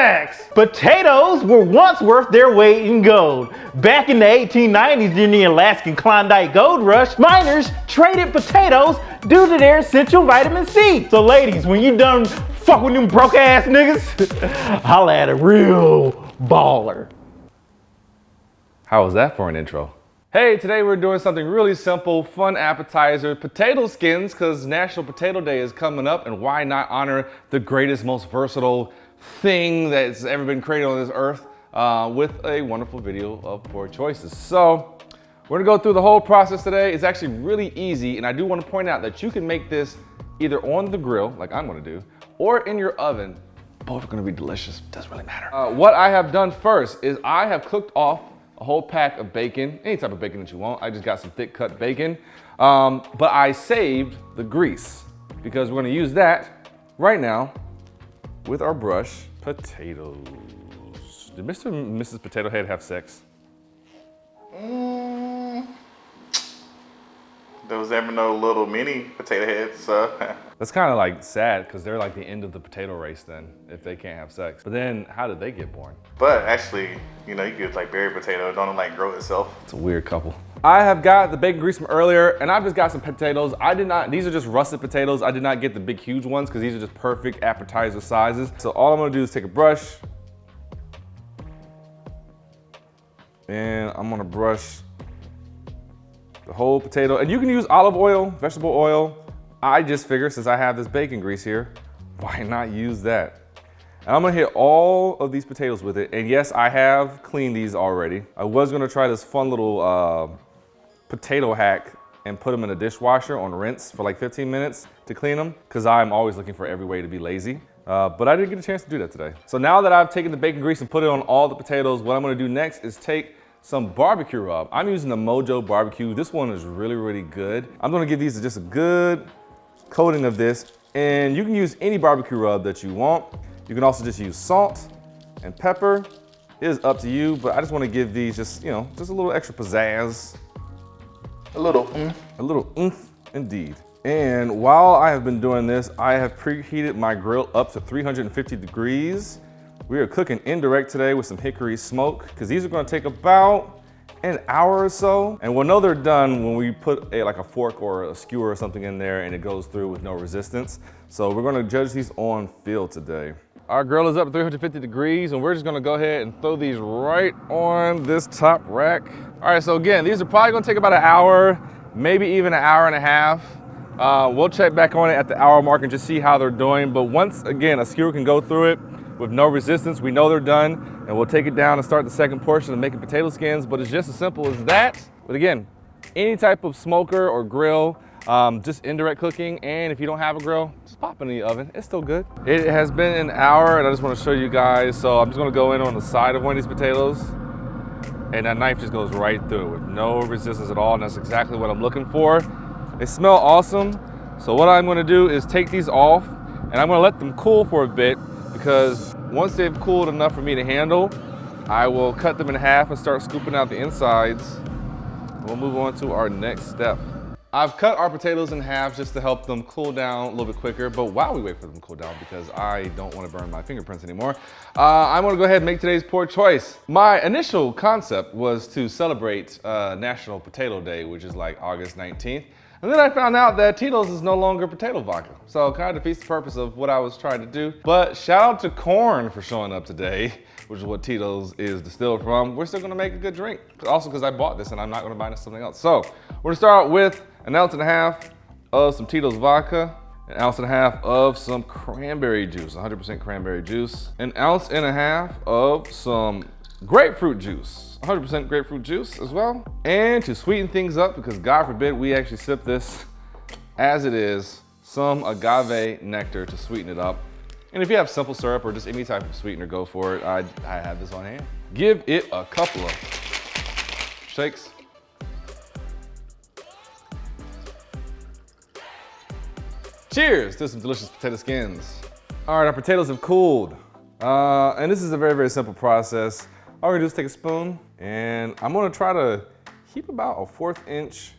facts. Potatoes were once worth their weight in gold. Back in the 1890s during the Alaskan Klondike Gold Rush, miners traded potatoes due to their essential vitamin C. So ladies, when you done fuck with them broke ass niggas, holla at a real baller. How was that for an intro? Hey, today we're doing something really simple, fun appetizer, potato skins, because National Potato Day is coming up, and why not honor the greatest, most versatile thing that's ever been created on this earth with a wonderful video of poor choices. So we're gonna go through the whole process today. It's actually really easy, and I do want to point out that you can make this either on the grill, like I'm gonna do, or in your oven. Both are gonna be delicious, doesn't really matter. What I have done first is I have cooked off a whole pack of bacon, any type of bacon that you want. I just got some thick cut bacon, but I saved the grease because we're gonna use that right now with our brush potatoes. Did Mr. and Mrs. Potato Head have sex? There was ever no little mini potato heads, so. That's kind of like sad because they're like the end of the potato race then, if they can't have sex. But then how did they get born? But actually, you know, you could like berry potato, don't like grow itself. It's a weird couple. I have got the bacon grease from earlier, and I've just got some potatoes. These are just russet potatoes. I did not get the big huge ones because these are just perfect appetizer sizes. So all I'm gonna do is take a brush, and I'm gonna brush the whole potato. And you can use olive oil, vegetable oil. I just figured since I have this bacon grease here, why not use that? And I'm gonna hit all of these potatoes with it. And yes, I have cleaned these already. I was gonna try this fun little potato hack and put them in a dishwasher on rinse for like 15 minutes to clean them, because I'm always looking for every way to be lazy. But I didn't get a chance to do that today. So now that I've taken the bacon grease and put it on all the potatoes, what I'm gonna do next is take some barbecue rub. I'm using the Mojo barbecue. This one is really, really good. I'm gonna give these just a good coating of this, and you can use any barbecue rub that you want. You can also just use salt and pepper. It is up to you, but I just wanna give these just, you know, just a little extra pizzazz. A little. A little oomph, indeed. And while I have been doing this, I have preheated my grill up to 350 degrees. We are cooking indirect today with some hickory smoke, because these are gonna take about an hour or so. And we'll know they're done when we put like a fork or a skewer or something in there and it goes through with no resistance. So we're gonna judge these on feel today. Our grill is up to 350 degrees, and we're just gonna go ahead and throw these right on this top rack. All right, so again, these are probably gonna take about an hour, maybe even an hour and a half. We'll check back on it at the hour mark and just see how they're doing. But once again, a skewer can go through it with no resistance, we know they're done, and we'll take it down and start the second portion of making potato skins. But it's just as simple as that. But again, any type of smoker or grill, just indirect cooking, and if you don't have a grill, just pop it in the oven, it's still good. It has been an hour, and I just want to show you guys. So I'm just gonna go in on the side of one of these potatoes, and that knife just goes right through it with no resistance at all, and that's exactly what I'm looking for. They smell awesome. So what I'm gonna do is take these off, and I'm gonna let them cool for a bit, because once they've cooled enough for me to handle, I will cut them in half and start scooping out the insides. We'll move on to our next step. I've cut our potatoes in half just to help them cool down a little bit quicker, but while we wait for them to cool down, because I don't want to burn my fingerprints anymore, I'm gonna go ahead and make today's poor choice. My initial concept was to celebrate National Potato Day, which is like August 19th. And then I found out that Tito's is no longer potato vodka. So it kind of defeats the purpose of what I was trying to do. But shout out to Corn for showing up today, which is what Tito's is distilled from. We're still gonna make a good drink. Also because I bought this and I'm not gonna buy something else. So we're gonna start out with 1.5 ounces of some Tito's vodka, 1.5 ounces of some cranberry juice, 100% cranberry juice, 1.5 ounces of some grapefruit juice, 100% grapefruit juice as well. And to sweeten things up, because God forbid we actually sip this as it is, some agave nectar to sweeten it up. And if you have simple syrup or just any type of sweetener, go for it. I have this on hand. Give it a couple of shakes. Cheers to some delicious potato skins. All right, our potatoes have cooled. And this is a very, very simple process. All we're gonna do is take a spoon, and I'm gonna try to keep about a 1/4 inch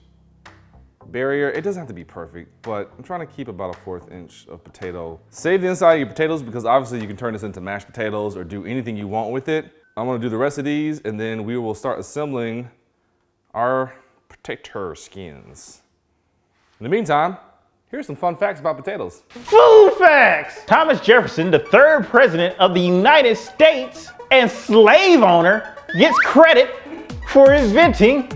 barrier. It doesn't have to be perfect, but I'm trying to keep about a 1/4 inch of potato. Save the inside of your potatoes because obviously you can turn this into mashed potatoes or do anything you want with it. I'm gonna do the rest of these and then we will start assembling our potato skins. In the meantime, here's some fun facts about potatoes. Food facts! Thomas Jefferson, the 3rd president of the United States and slave owner, gets credit for inventing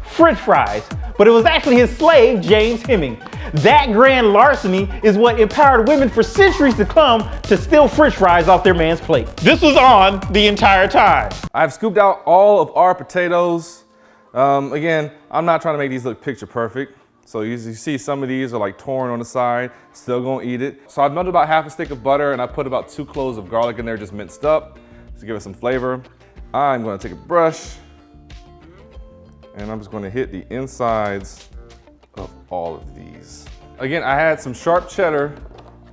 French fries. But it was actually his slave, James Heming. That grand larceny is what empowered women for centuries to come to steal French fries off their man's plate. This was on the entire time. I've scooped out all of our potatoes. Again, I'm not trying to make these look picture perfect. So you see some of these are like torn on the side, still gonna eat it. So I've melted about 1/2 stick of butter and I put about 2 cloves of garlic in there just minced up to give it some flavor. I'm gonna take a brush and I'm just gonna hit the insides of all of these. Again, I had some sharp cheddar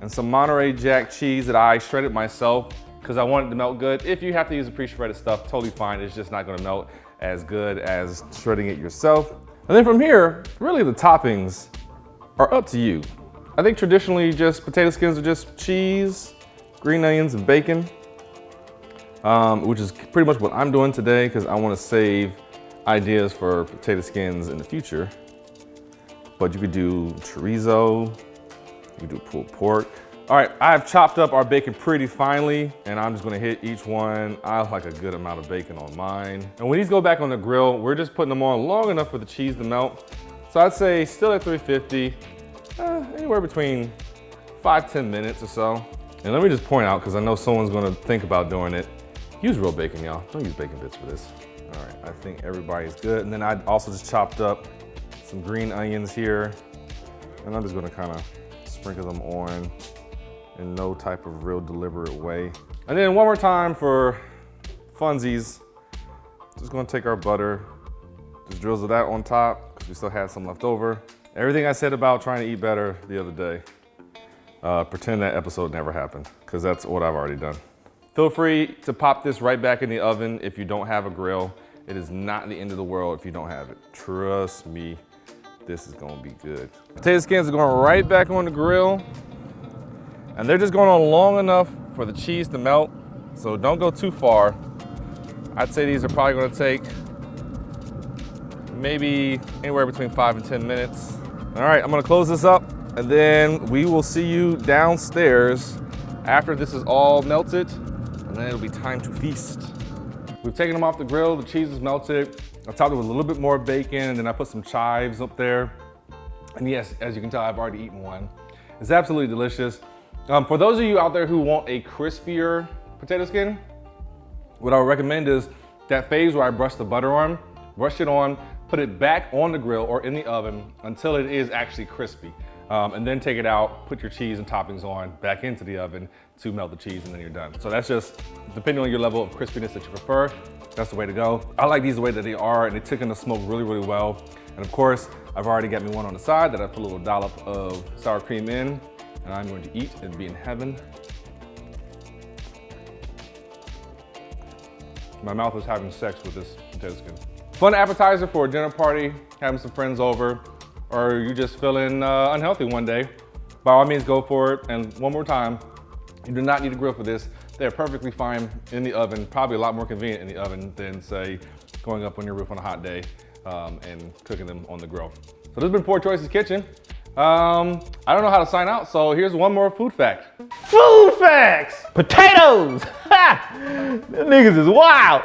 and some Monterey Jack cheese that I shredded myself because I wanted it to melt good. If you have to use the pre-shredded stuff, totally fine. It's just not gonna melt as good as shredding it yourself. And then from here, really the toppings are up to you. I think traditionally just potato skins are just cheese, green onions, and bacon, which is pretty much what I'm doing today because I want to save ideas for potato skins in the future. But you could do chorizo, you could do pulled pork. All right, I've chopped up our bacon pretty finely and I'm just gonna hit each one. I like a good amount of bacon on mine. And when these go back on the grill, we're just putting them on long enough for the cheese to melt. So I'd say still at 350, anywhere between 5-10 minutes or so. And let me just point out, because I know someone's gonna think about doing it, use real bacon, y'all. Don't use bacon bits for this. All right, I think everybody's good. And then I also just chopped up some green onions here. And I'm just gonna kind of sprinkle them on in no type of real deliberate way. And then one more time for funsies, just gonna take our butter, just drizzle that on top because we still had some left over. Everything I said about trying to eat better the other day, pretend that episode never happened because that's what I've already done. Feel free to pop this right back in the oven if you don't have a grill. It is not the end of the world if you don't have it. Trust me, this is gonna be good. Potato skins are going right back on the grill. And they're just going on long enough for the cheese to melt, so don't go too far. I'd say these are probably gonna take maybe anywhere between 5 and 10 minutes. All right, I'm gonna close this up and then we will see you downstairs after this is all melted, and then it'll be time to feast. We've taken them off the grill, the cheese is melted. I topped it with a little bit more bacon and then I put some chives up there. And yes, as you can tell, I've already eaten one. It's absolutely delicious. For those of you out there who want a crispier potato skin, what I would recommend is that phase where I brush the butter on, brush it on, put it back on the grill or in the oven until it is actually crispy. And then take it out, put your cheese and toppings on, back into the oven to melt the cheese, and then you're done. So that's just, depending on your level of crispiness that you prefer, that's the way to go. I like these the way that they are, and they took in the smoke really, really well. And of course, I've already got me one on the side that I put a little dollop of sour cream in, and I'm going to eat and be in heaven. My mouth is having sex with this potato skin. Fun appetizer for a dinner party, having some friends over, or you just feeling unhealthy one day. By all means, go for it. And one more time, you do not need a grill for this. They're perfectly fine in the oven, probably a lot more convenient in the oven than, say, going up on your roof on a hot day and cooking them on the grill. So this has been Poor Choices Kitchen. I don't know how to sign out, so here's one more food fact. Food facts! Potatoes! Ha! Them niggas is wild!